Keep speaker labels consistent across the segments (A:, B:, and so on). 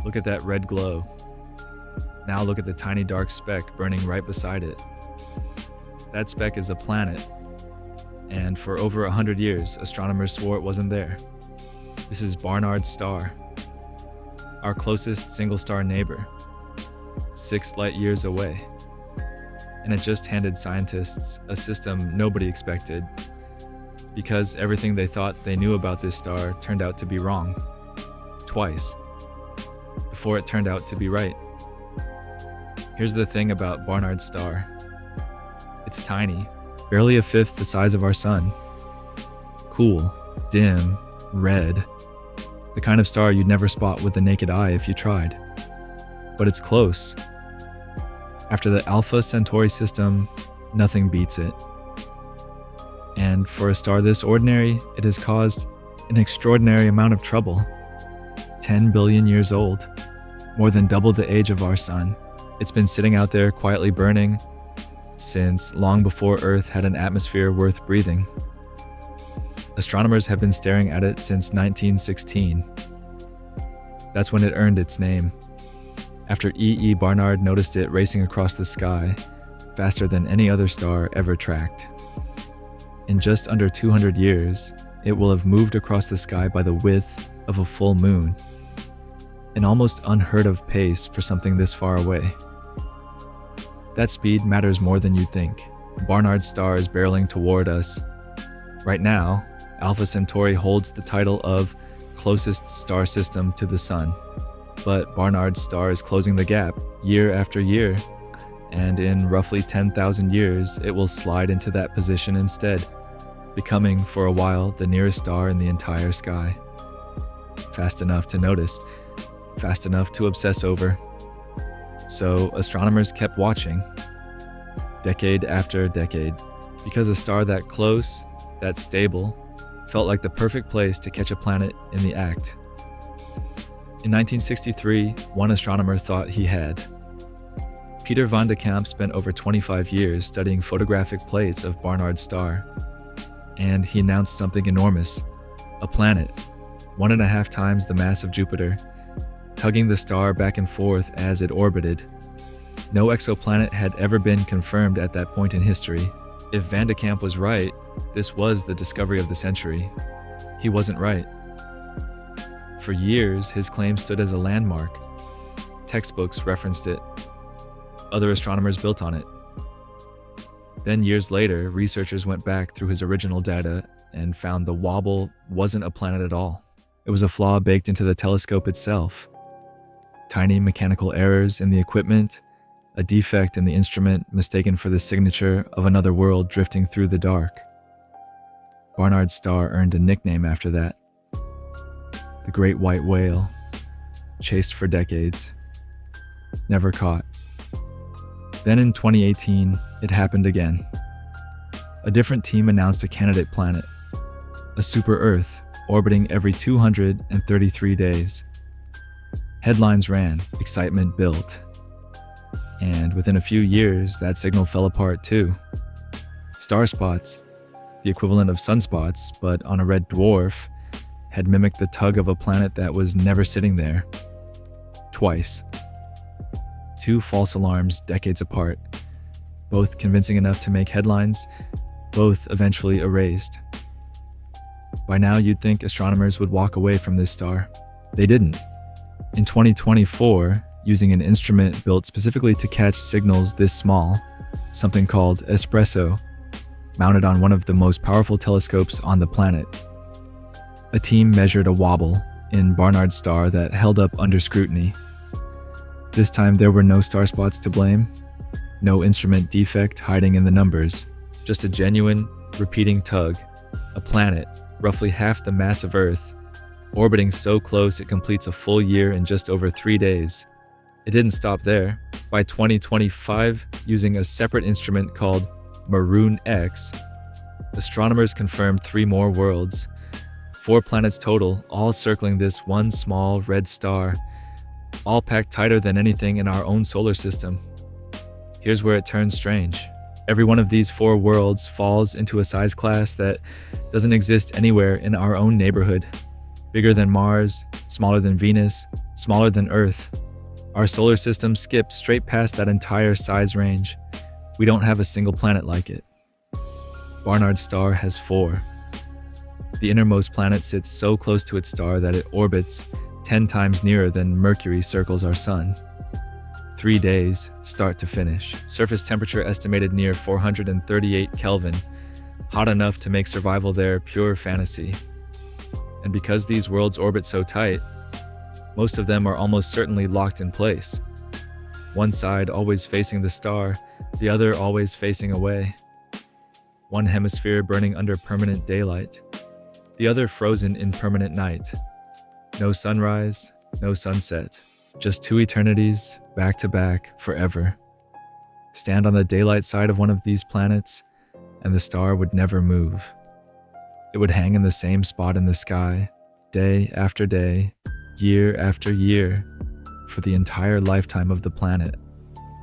A: Look at that red glow. Now look at the tiny dark speck burning right beside it. That speck is a planet, and for over 100 years, astronomers swore it wasn't there. This is Barnard's star, our closest single-star neighbor, 6 light years away. And it just handed scientists a system nobody expected, because everything they thought they knew about this star turned out to be wrong, twice, before it turned out to be right. Here's the thing about Barnard's star. It's tiny, barely a fifth the size of our sun. Cool, dim, red. The kind of star you'd never spot with the naked eye if you tried. But it's close. After the Alpha Centauri system, nothing beats it. And for a star this ordinary, it has caused an extraordinary amount of trouble. 10 billion years old, more than double the age of our sun. It's been sitting out there quietly burning since long before Earth had an atmosphere worth breathing. Astronomers have been staring at it since 1916. That's when it earned its name, after E. Barnard noticed it racing across the sky, faster than any other star ever tracked. In just under 200 years, it will have moved across the sky by the width of a full moon, an almost unheard of pace for something this far away. That speed matters more than you'd think. Barnard's star is barreling toward us. Right now, Alpha Centauri holds the title of closest star system to the sun, but Barnard's star is closing the gap year after year, and in roughly 10,000 years, it will slide into that position instead, becoming, for a while, the nearest star in the entire sky. Fast enough to notice, fast enough to obsess over. So astronomers kept watching, decade after decade, because a star that close, that stable, felt like the perfect place to catch a planet in the act. In 1963, one astronomer thought he had. Peter van de Kamp spent over 25 years studying photographic plates of Barnard's star, and he announced something enormous, a planet, 1.5 times the mass of Jupiter, tugging the star back and forth as it orbited. No exoplanet had ever been confirmed at that point in history. If Van de Kamp was right, this was the discovery of the century. He wasn't right. For years, his claim stood as a landmark. Textbooks referenced it. Other astronomers built on it. Then years later, researchers went back through his original data and found the wobble wasn't a planet at all. It was a flaw baked into the telescope itself. Tiny mechanical errors in the equipment, a defect in the instrument mistaken for the signature of another world drifting through the dark. Barnard's star earned a nickname after that. The Great White Whale, chased for decades, never caught. Then in 2018, it happened again. A different team announced a candidate planet, a super-Earth orbiting every 233 days. Headlines ran, excitement built. And within a few years, that signal fell apart too. Star spots, the equivalent of sunspots, but on a red dwarf, had mimicked the tug of a planet that was never sitting there. Twice. 2 false alarms decades apart, both convincing enough to make headlines, both eventually erased. By now, you'd think astronomers would walk away from this star. They didn't. In 2024, using an instrument built specifically to catch signals this small, something called Espresso, mounted on one of the most powerful telescopes on the planet, a team measured a wobble in Barnard's star that held up under scrutiny. This time there were no star spots to blame, no instrument defect hiding in the numbers, just a genuine, repeating tug, a planet, roughly half the mass of Earth, orbiting so close it completes a full year in just over 3 days. It didn't stop there. By 2025, using a separate instrument called Maroon X, astronomers confirmed 3 more worlds, 4 planets total, all circling this one small red star, all packed tighter than anything in our own solar system. Here's where it turns strange. Every one of these 4 worlds falls into a size class that doesn't exist anywhere in our own neighborhood. Bigger than Mars, smaller than Venus, smaller than Earth. Our solar system skipped straight past that entire size range. We don't have a single planet like it. Barnard's star has 4. The innermost planet sits so close to its star that it orbits 10 times nearer than Mercury circles our sun. 3 days, start to finish. Surface temperature estimated near 438 Kelvin, hot enough to make survival there pure fantasy. And because these worlds orbit so tight, most of them are almost certainly locked in place. One side always facing the star, the other always facing away. One hemisphere burning under permanent daylight, the other frozen in permanent night. No sunrise, no sunset, just 2 eternities, back to back, forever. Stand on the daylight side of one of these planets, and the star would never move. It would hang in the same spot in the sky, day after day, year after year, for the entire lifetime of the planet.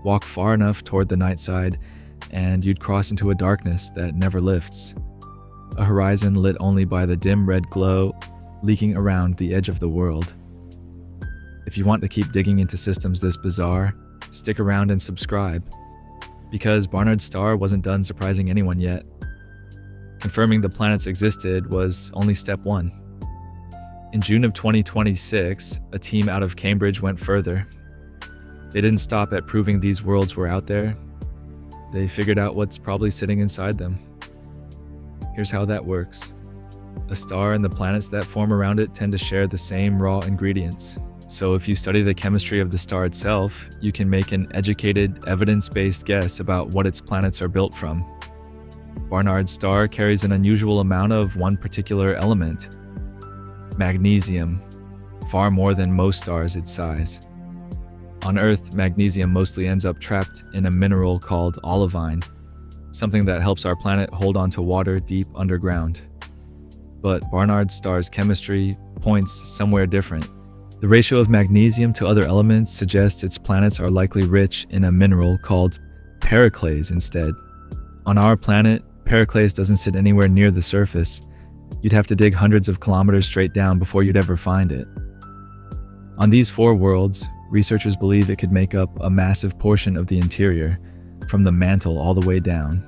A: Walk far enough toward the night side, and you'd cross into a darkness that never lifts. A horizon lit only by the dim red glow leaking around the edge of the world. If you want to keep digging into systems this bizarre, stick around and subscribe, because Barnard's star wasn't done surprising anyone yet. Confirming the planets existed was only step 1. In June of 2026, a team out of Cambridge went further. They didn't stop at proving these worlds were out there. They figured out what's probably sitting inside them. Here's how that works. A star and the planets that form around it tend to share the same raw ingredients. So if you study the chemistry of the star itself, you can make an educated, evidence-based guess about what its planets are built from. Barnard's star carries an unusual amount of one particular element, magnesium, far more than most stars its size. On Earth, magnesium mostly ends up trapped in a mineral called olivine, something that helps our planet hold on to water deep underground. But Barnard's star's chemistry points somewhere different. The ratio of magnesium to other elements suggests its planets are likely rich in a mineral called periclase instead. On our planet, periclase doesn't sit anywhere near the surface. You'd have to dig hundreds of kilometers straight down before you'd ever find it. On these 4 worlds, researchers believe it could make up a massive portion of the interior, from the mantle all the way down.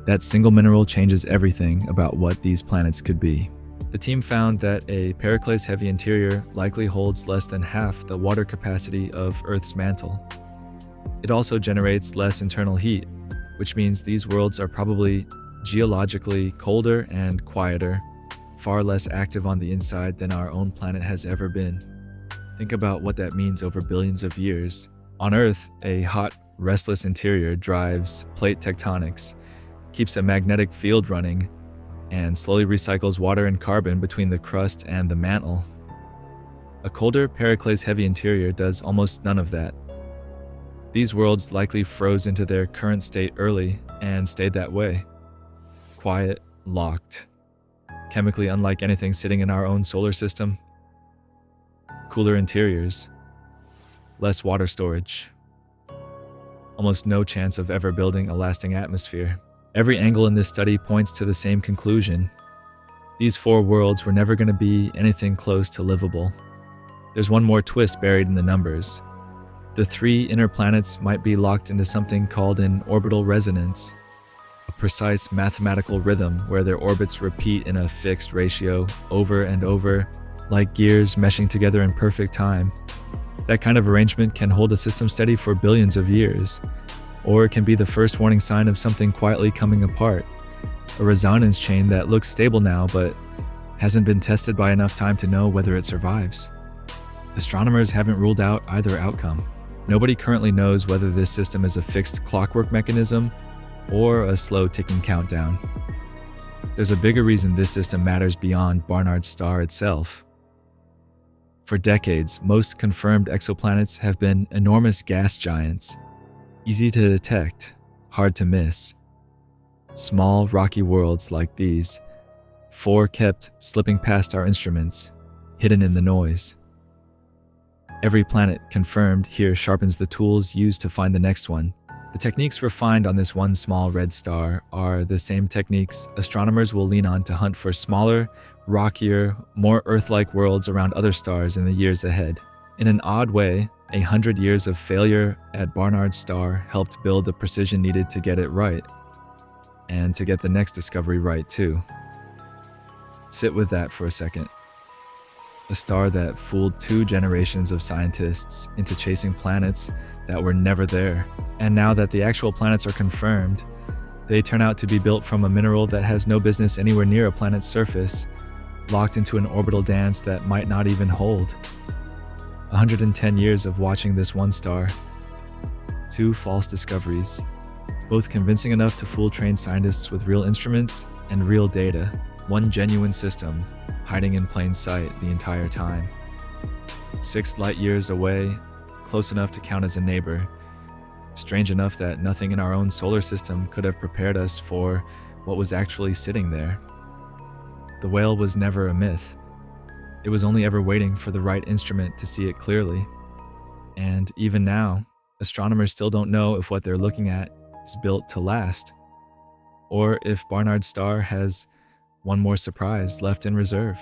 A: That single mineral changes everything about what these planets could be. The team found that a periclase-heavy interior likely holds less than half the water capacity of Earth's mantle. It also generates less internal heat, which means these worlds are probably geologically colder and quieter, far less active on the inside than our own planet has ever been. Think about what that means over billions of years. On Earth, a hot, restless interior drives plate tectonics, keeps a magnetic field running, and slowly recycles water and carbon between the crust and the mantle. A colder, periclase-heavy interior does almost none of that. These worlds likely froze into their current state early and stayed that way. Quiet, locked, chemically unlike anything sitting in our own solar system. Cooler interiors, less water storage, almost no chance of ever building a lasting atmosphere. Every angle in this study points to the same conclusion. These 4 worlds were never going to be anything close to livable. There's one more twist buried in the numbers. The 3 inner planets might be locked into something called an orbital resonance, a precise mathematical rhythm where their orbits repeat in a fixed ratio over and over, like gears meshing together in perfect time. That kind of arrangement can hold a system steady for billions of years, or it can be the first warning sign of something quietly coming apart, a resonance chain that looks stable now but hasn't been tested by enough time to know whether it survives. Astronomers haven't ruled out either outcome. Nobody currently knows whether this system is a fixed clockwork mechanism or a slow ticking countdown. There's a bigger reason this system matters beyond Barnard's star itself. For decades, most confirmed exoplanets have been enormous gas giants, easy to detect, hard to miss. Small, rocky worlds like these, 4 kept slipping past our instruments, hidden in the noise. Every planet confirmed here sharpens the tools used to find the next one, The techniques refined on this one small red star are the same techniques astronomers will lean on to hunt for smaller, rockier, more Earth-like worlds around other stars in the years ahead. In an odd way, 100 years of failure at Barnard's star helped build the precision needed to get it right, and to get the next discovery right too. Sit with that for a second. A star that fooled 2 generations of scientists into chasing planets that were never there. And now that the actual planets are confirmed, they turn out to be built from a mineral that has no business anywhere near a planet's surface, locked into an orbital dance that might not even hold. 110 years of watching this one star. 2 false discoveries, both convincing enough to fool trained scientists with real instruments and real data. One genuine system, hiding in plain sight the entire time. 6 light years away, close enough to count as a neighbor. Strange enough that nothing in our own solar system could have prepared us for what was actually sitting there. The whale was never a myth. It was only ever waiting for the right instrument to see it clearly. And even now, astronomers still don't know if what they're looking at is built to last, or if Barnard's star has one more surprise left in reserve.